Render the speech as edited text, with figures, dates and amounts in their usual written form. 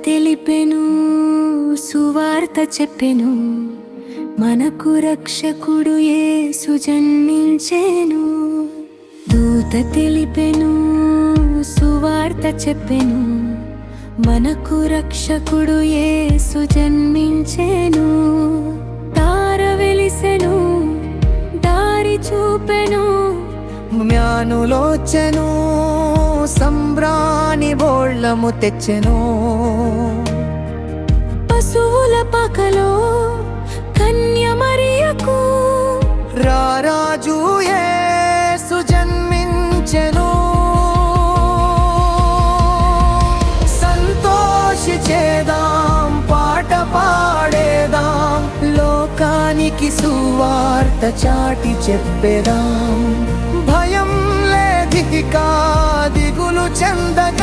తెలిపెను సువార్త చెప్పెను, మనకు రక్షకుడు యేసు జన్మించెను. దూత తెలిపెను సువార్త చెప్పెను, మనకు రక్షకుడు యేసు జన్మించెను. తార వెలిసెను దారి చూపెను, జ్ఞానులోచెను సంబ్రాణి బోళ్ళము తెచ్చెను. పశువుల పాకలో కన్య మరియకు రారాజు యేసు జన్మించెను. సంతోషించేదాం పాట పాడేదాం, లోకానికి సువార్త చాటి చెప్పేదాం. భయం లేదిక దిగులు చెందక